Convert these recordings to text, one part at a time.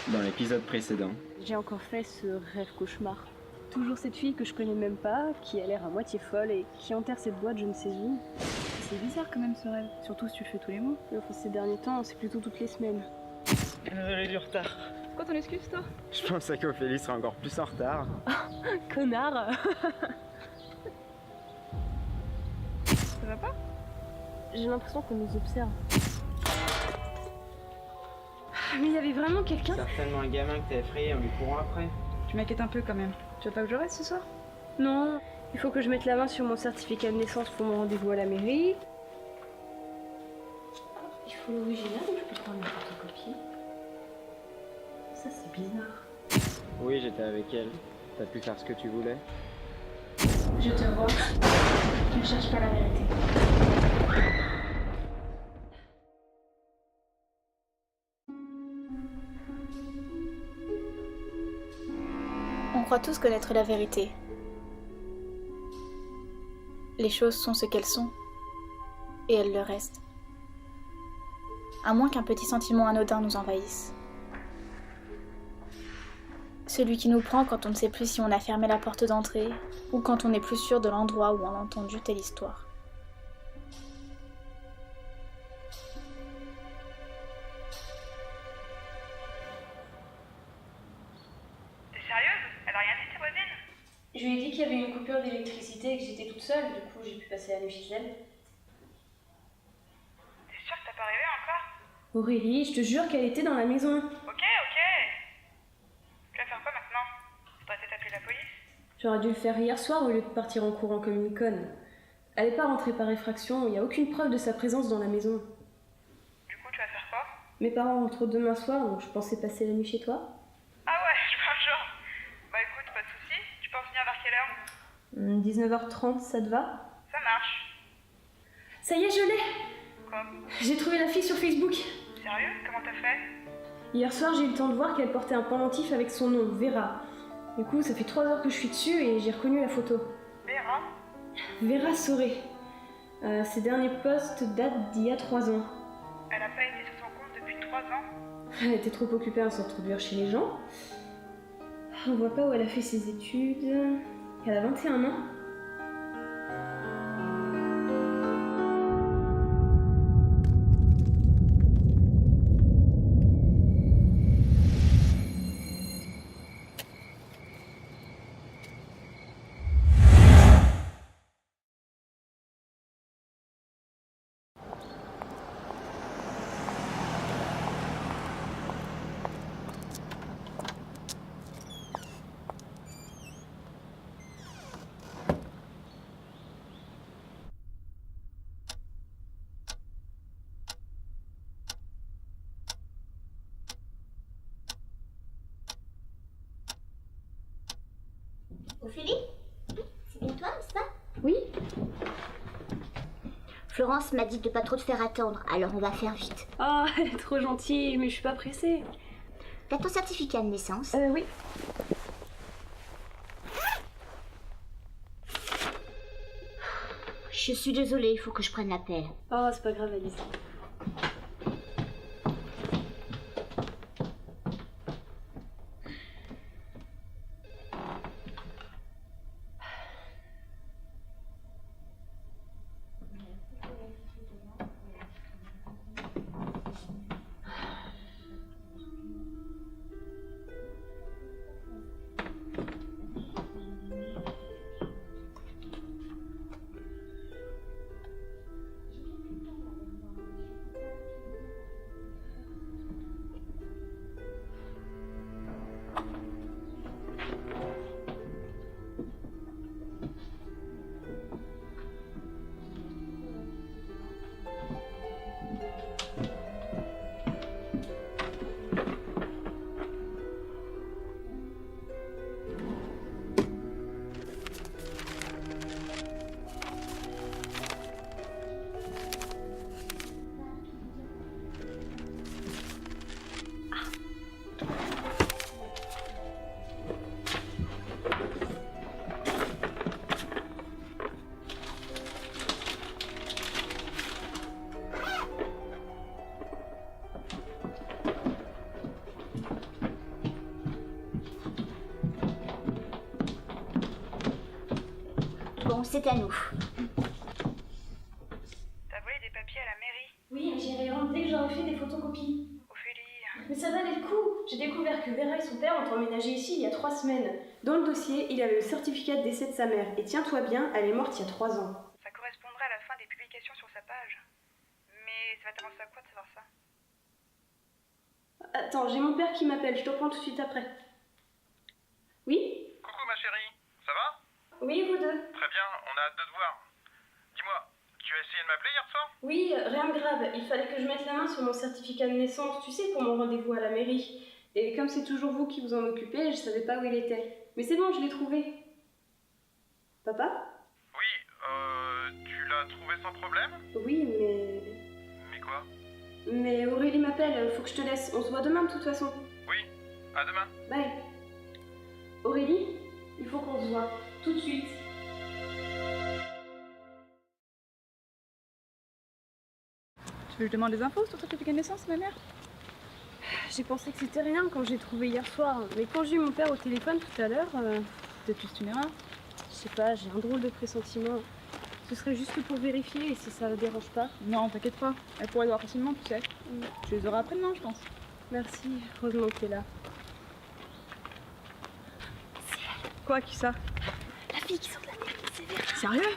dans l'épisode précédent. J'ai encore fait ce rêve cauchemar. Toujours cette fille que je connais même pas, qui a l'air à moitié folle et qui enterre cette boîte je ne sais où. C'est bizarre quand même ce rêve, surtout si tu le fais tous les mois. Mais enfin, ces derniers temps, c'est plutôt toutes les semaines. Désolé du retard. Quoi ton excuse toi? Je pensais qu'Ophélie serait encore plus en retard. Connard. Ça va pas? J'ai l'impression qu'on nous observe. Mais il y avait vraiment quelqu'un? Certainement un gamin que t'as effrayé en lui courant après. Tu m'inquiètes un peu quand même. Tu veux pas que je reste ce soir? Non, il faut que je mette la main sur mon certificat de naissance pour mon rendez-vous à la mairie. Il faut l'original ou je peux prendre une photocopie? Ça c'est bizarre. Oui, j'étais avec elle. T'as pu faire ce que tu voulais. Je te vois. Tu ne cherches pas la vérité. On croit tous connaître la vérité. Les choses sont ce qu'elles sont, et elles le restent. À moins qu'un petit sentiment anodin nous envahisse. Celui qui nous prend quand on ne sait plus si on a fermé la porte d'entrée, ou quand on n'est plus sûr de l'endroit où on a entendu telle histoire. T'es sérieuse? Elle a rien dit, tes voisines? Je lui ai dit qu'il y avait une coupure d'électricité et que j'étais toute seule, du coup j'ai pu passer la nuit chez elle. T'es sûre que t'as pas rêvé encore? Aurélie, je te jure qu'elle était dans la maison. Ok. Tu vas faire quoi maintenant? Faudrait peut-être appeler la police? J'aurais dû le faire hier soir au lieu de partir en courant comme une conne. Elle n'est pas rentrée par effraction, il n'y a aucune preuve de sa présence dans la maison. Du coup, tu vas faire quoi? Mes parents rentrent demain soir, donc je pensais passer la nuit chez toi. Ah ouais, je vois le genre. Bah écoute, pas de soucis. Tu penses venir vers quelle heure? 19h30, ça te va? Ça marche. Ça y est, je l'ai! Quoi? J'ai trouvé la fille sur Facebook. Sérieux? Comment t'as fait? Hier soir, j'ai eu le temps de voir qu'elle portait un pendentif avec son nom, Vera. Du coup, ça fait 3 heures que je suis dessus et j'ai reconnu la photo. Vera? Vera Soré. Ses derniers posts datent d'il y a 3 ans. Elle a pas été sur son compte depuis 3 ans? Elle était trop occupée à s'introduire chez les gens. On voit pas où elle a fait ses études. Elle a 21 ans. Ophélie? C'est bien toi, n'est-ce pas? Oui? Florence m'a dit de pas trop te faire attendre, alors on va faire vite. Oh, elle est trop gentille, mais je suis pas pressée. T'as ton certificat de naissance? Oui. Je suis désolée, il faut que je prenne l'appel. Oh, c'est pas grave, Alice. c'est à nous. T'as volé des papiers à la mairie. Oui, j'irai rendre dès que j'aurai fait des photocopies. Ophélie. Mais ça valait le coup. J'ai découvert que Vera et son père ont emménagé ici il y a 3 semaines. Dans le dossier, il y avait le certificat de décès de sa mère. Et tiens-toi bien, elle est morte il y a 3 ans. Ça correspondrait à la fin des publications sur sa page. Mais ça va t'avancer à quoi de savoir ça? Attends, j'ai mon père qui m'appelle. Je te reprends tout de suite après. Oui? Coucou ma chérie, ça va? Oui, vous deux. Très bien, on a hâte de te voir. Dis-moi, tu as essayé de m'appeler hier soir? Oui, rien de grave. Il fallait que je mette la main sur mon certificat de naissance, tu sais, pour mon rendez-vous à la mairie. Et comme c'est toujours vous qui vous en occupez, je savais pas où il était. Mais c'est bon, je l'ai trouvé. Papa? Oui, tu l'as trouvé sans problème? Oui, mais... Mais quoi? Mais Aurélie m'appelle, faut que je te laisse. On se voit demain de toute façon. Oui, à demain. Bye. Aurélie, il faut qu'on se voit. Tout de suite. Tu veux que je demande des infos sur ton certificat de naissance, ma mère? J'ai pensé que c'était rien quand j'ai trouvé hier soir. Mais quand j'ai eu mon père au téléphone tout à l'heure, Peut-être juste une erreur. je sais pas, j'ai un drôle de pressentiment. Ce serait juste pour vérifier et si ça ne dérange pas. Non, t'inquiète pas. Elle pourrait le voir facilement, tu sais. Tu les auras après-demain, je pense. Merci, heureusement que t'es là. Quoi, qui ça? La fille qui sort de la mairie, c'est Vera. Sérieux?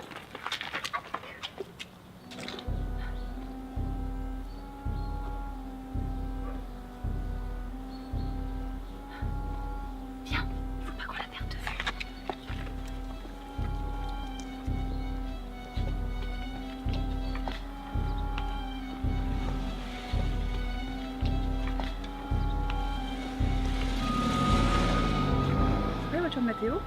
Viens, faut pas qu'on la perde de vue. C'est pas la voiture de Mathéo?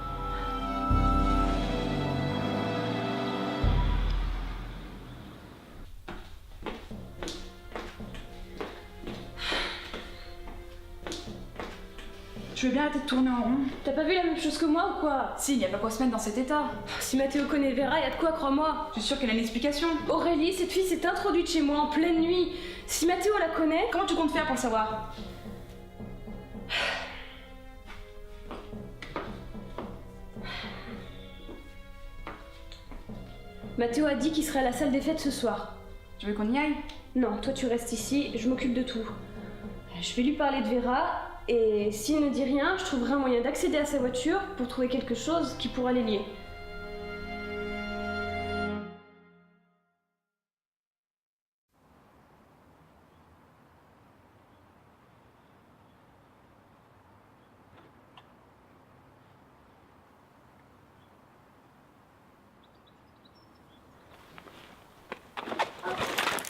Je veux bien arrêter de tourner en rond. T'as pas vu la même chose que moi ou quoi? Si, il y a pas quoi se mettre dans cet état. Si Mathéo connaît Vera, y a de quoi, crois-moi. Je suis sûre qu'elle a une explication. Aurélie, cette fille s'est introduite chez moi en pleine nuit. Si Mathéo la connaît... Comment tu comptes faire pour le savoir? Mathéo a dit qu'il serait à la salle des fêtes ce soir. Tu veux qu'on y aille? Non, toi tu restes ici, je m'occupe de tout. Je vais lui parler de Vera, et s'il ne dit rien, je trouverai un moyen d'accéder à sa voiture pour trouver quelque chose qui pourra les lier.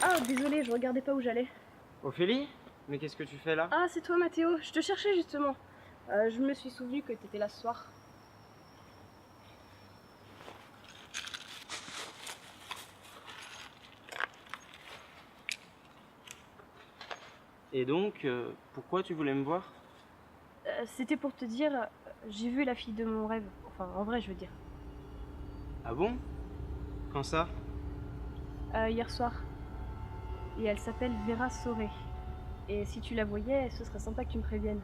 Ah, désolé, je regardais pas où j'allais. Ophélie? Mais qu'est-ce que tu fais là? Ah, c'est toi Mathéo, je te cherchais justement. Je me suis souvenu que t'étais là ce soir. Et donc, pourquoi tu voulais me voir? C'était pour te dire, j'ai vu la fille de mon rêve. Enfin, en vrai, je veux dire. Ah bon? Quand ça? Hier soir. Et elle s'appelle Vera Soré. Et si tu la voyais, ce serait sympa que tu me préviennes.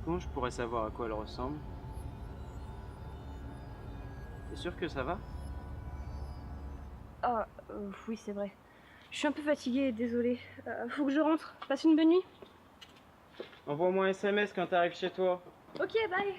Comment je pourrais savoir à quoi elle ressemble? T'es sûr que ça va? Ah, oui, c'est vrai. Je suis un peu fatiguée, désolée. Faut que je rentre. Passe une bonne nuit. Envoie-moi un SMS quand t'arrives chez toi. Ok, bye.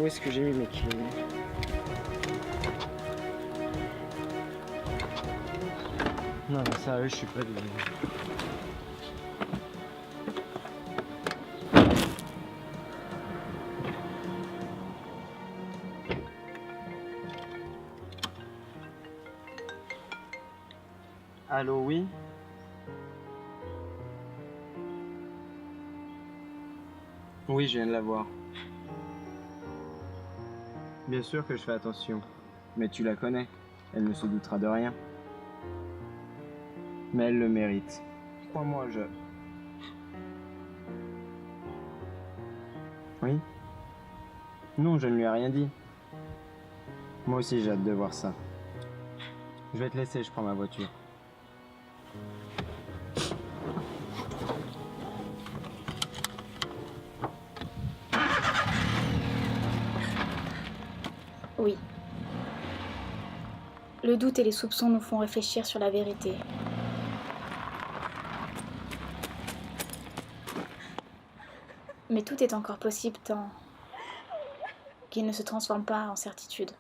est-ce que j'ai mis mes clés? Non, mais sérieux, je suis pas devenu. Allô, oui? Oui, je viens de la voir. Bien sûr que je fais attention, mais tu la connais, elle ne se doutera de rien. Mais elle le mérite. Crois-moi, je... Oui? Non, je ne lui ai rien dit. Moi aussi, j'ai hâte de voir ça. Je vais te laisser, je prends ma voiture. Oui. Le doute et les soupçons nous font réfléchir sur la vérité. Mais tout est encore possible tant qu'il ne se transforme pas en certitude.